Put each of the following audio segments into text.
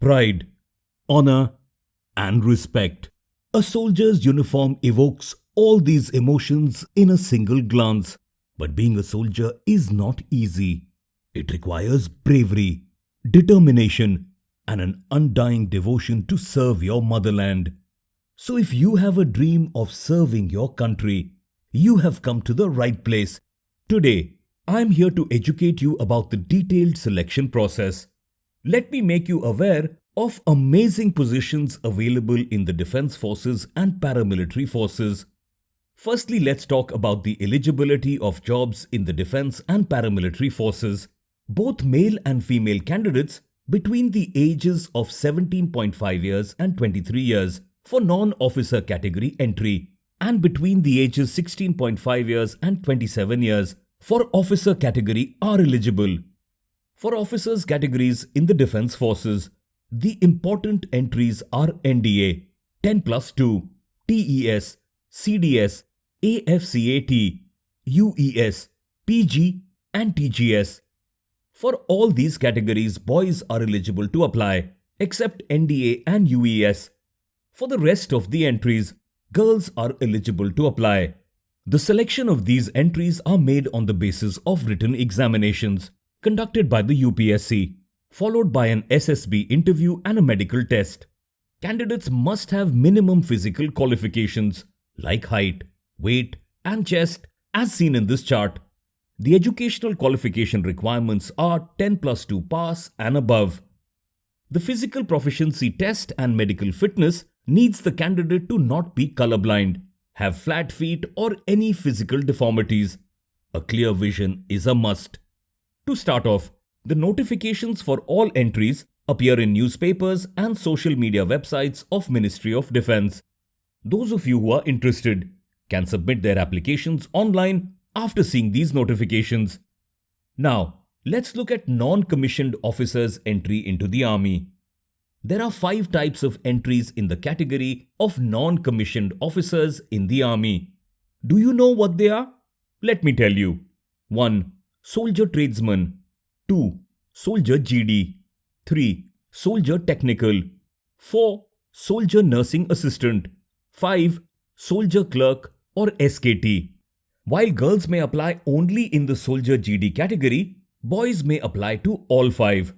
pride, honor, and respect. A soldier's uniform evokes all these emotions in a single glance. But being a soldier is not easy. It requires bravery, determination, and an undying devotion to serve your motherland. So if you have a dream of serving your country, you have come to the right place. Today, I am here to educate you about the detailed selection process. Let me make you aware of amazing positions available in the defense forces and paramilitary forces. Firstly, let's talk about the eligibility of jobs in the defense and paramilitary forces. Both male and female candidates between the ages of 17.5 years and 23 years for non-officer category entry, and between the ages 16.5 years and 27 years for officer category are eligible. For officers categories in the defense forces, the important entries are NDA, 10+2, TES, CDS, AFCAT, UES, PG and TGS. For all these categories, boys are eligible to apply, except NDA and UES. For the rest of the entries, girls are eligible to apply. The selection of these entries are made on the basis of written examinations conducted by the UPSC, followed by an SSB interview and a medical test. Candidates must have minimum physical qualifications like height, weight, and chest as seen in this chart. The educational qualification requirements are 10+2 pass and above. The physical proficiency test and medical fitness needs the candidate to not be colorblind, have flat feet or any physical deformities. A clear vision is a must. To start off, the notifications for all entries appear in newspapers and social media websites of Ministry of Defence. Those of you who are interested can submit their applications online after seeing these notifications. Now, let's look at non-commissioned officers' entry into the army. There are 5 types of entries in the category of non-commissioned officers in the army. Do you know what they are? Let me tell you. 1. Soldier tradesman. 2. Soldier GD. 3. Soldier technical. 4. Soldier nursing assistant. 5. Soldier clerk or SKT. While girls may apply only in the soldier GD category, boys may apply to all 5.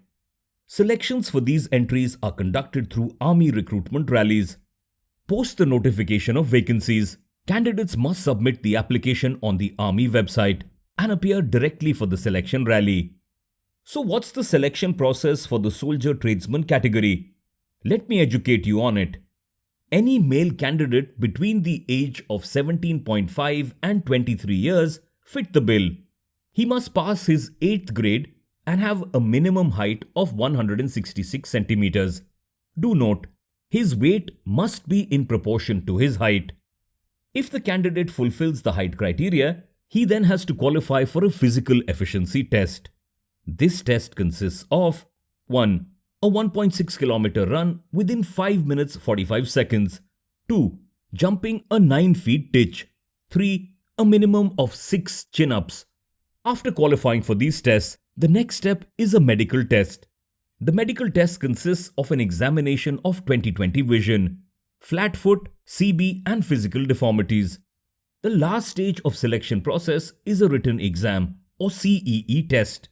Selections for these entries are conducted through army recruitment rallies. Post the notification of vacancies, candidates must submit the application on the army website and appear directly for the selection rally. So what's the selection process for the soldier tradesman category? Let me educate you on it. Any male candidate between the age of 17.5 and 23 years fit the bill. He must pass his 8th grade and have a minimum height of 166 centimeters. Do note, his weight must be in proportion to his height. If the candidate fulfills the height criteria, he then has to qualify for a physical efficiency test. This test consists of 1. A 1.6 kilometer run within 5 minutes 45 seconds. 2. Jumping a 9 feet ditch. 3. A minimum of 6 chin-ups. After qualifying for these tests, the next step is a medical test. The medical test consists of an examination of 20/20 vision, flat foot, CB and physical deformities. The last stage of selection process is a written exam or CEE test.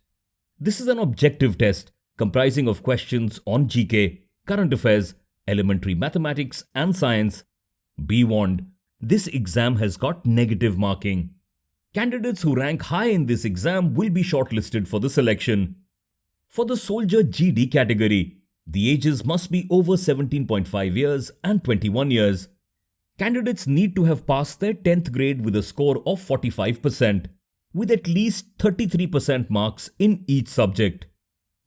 This is an objective test comprising of questions on GK, current affairs, elementary mathematics and science. Be warned, this exam has got negative marking. Candidates who rank high in this exam will be shortlisted for the selection. For the soldier GD category, the ages must be over 17.5 years and 21 years. Candidates need to have passed their 10th grade with a score of 45%, with at least 33% marks in each subject.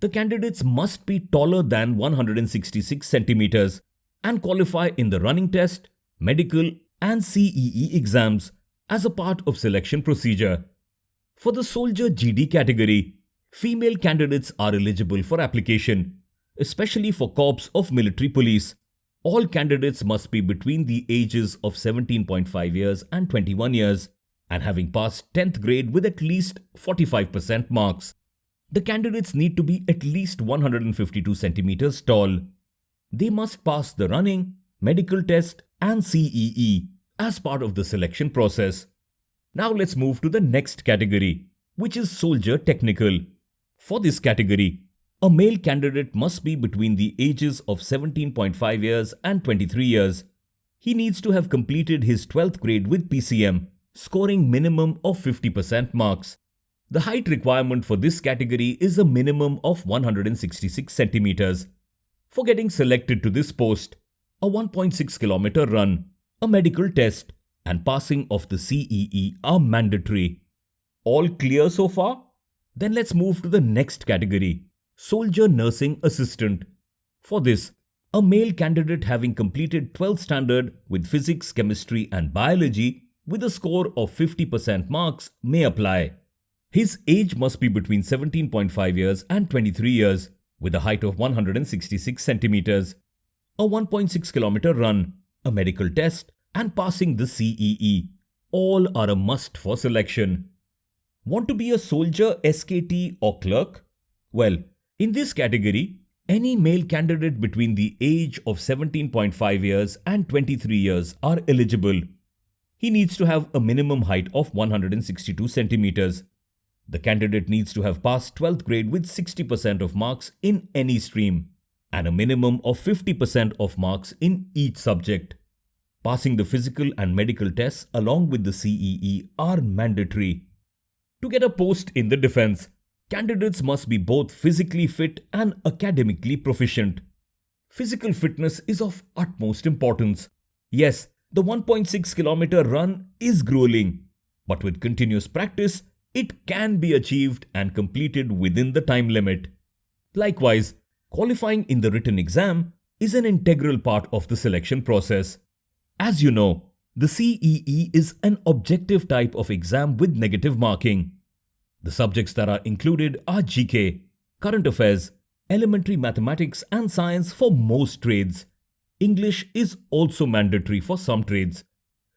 The candidates must be taller than 166 centimeters and qualify in the running test, medical and CEE exams as a part of selection procedure. For the soldier GD category, female candidates are eligible for application, especially for corps of military police. All candidates must be between the ages of 17.5 years and 21 years and having passed 10th grade with at least 45% marks. The candidates need to be at least 152 centimeters tall. They must pass the running, medical test, and CEE as part of the selection process. Now let's move to the next category, which is Soldier Technical. For this category, a male candidate must be between the ages of 17.5 years and 23 years. He needs to have completed his 12th grade with PCM, scoring minimum of 50% marks. The height requirement for this category is a minimum of 166 centimeters. For getting selected to this post, a 1.6-kilometer run, a medical test, and passing of the CEE are mandatory. All clear so far? Then let's move to the next category, Soldier Nursing Assistant. For this, a male candidate having completed 12th standard with physics, chemistry, and biology with a score of 50% marks may apply. His age must be between 17.5 years and 23 years with a height of 166 centimeters, a 1.6-kilometer run, a medical test, and passing the CEE. All are a must for selection. Want to be a soldier, SKT, or clerk? Well, in this category, any male candidate between the age of 17.5 years and 23 years are eligible. He needs to have a minimum height of 162 centimeters. The candidate needs to have passed 12th grade with 60% of marks in any stream and a minimum of 50% of marks in each subject. Passing the physical and medical tests along with the CEE are mandatory. To get a post in the defense, candidates must be both physically fit and academically proficient. Physical fitness is of utmost importance. Yes, the 1.6-kilometer run is grueling, but with continuous practice, it can be achieved and completed within the time limit. Likewise, qualifying in the written exam is an integral part of the selection process. As you know, the CEE is an objective type of exam with negative marking. The subjects that are included are GK, current affairs, elementary mathematics and science for most trades. English is also mandatory for some trades.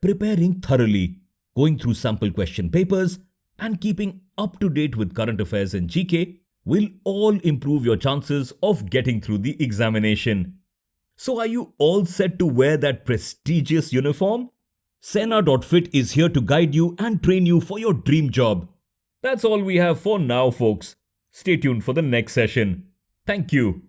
Preparing thoroughly, going through sample question papers, and keeping up to date with current affairs and GK will all improve your chances of getting through the examination. So are you all set to wear that prestigious uniform? Sena.fit is here to guide you and train you for your dream job. That's all we have for now, folks. Stay tuned for the next session. Thank you.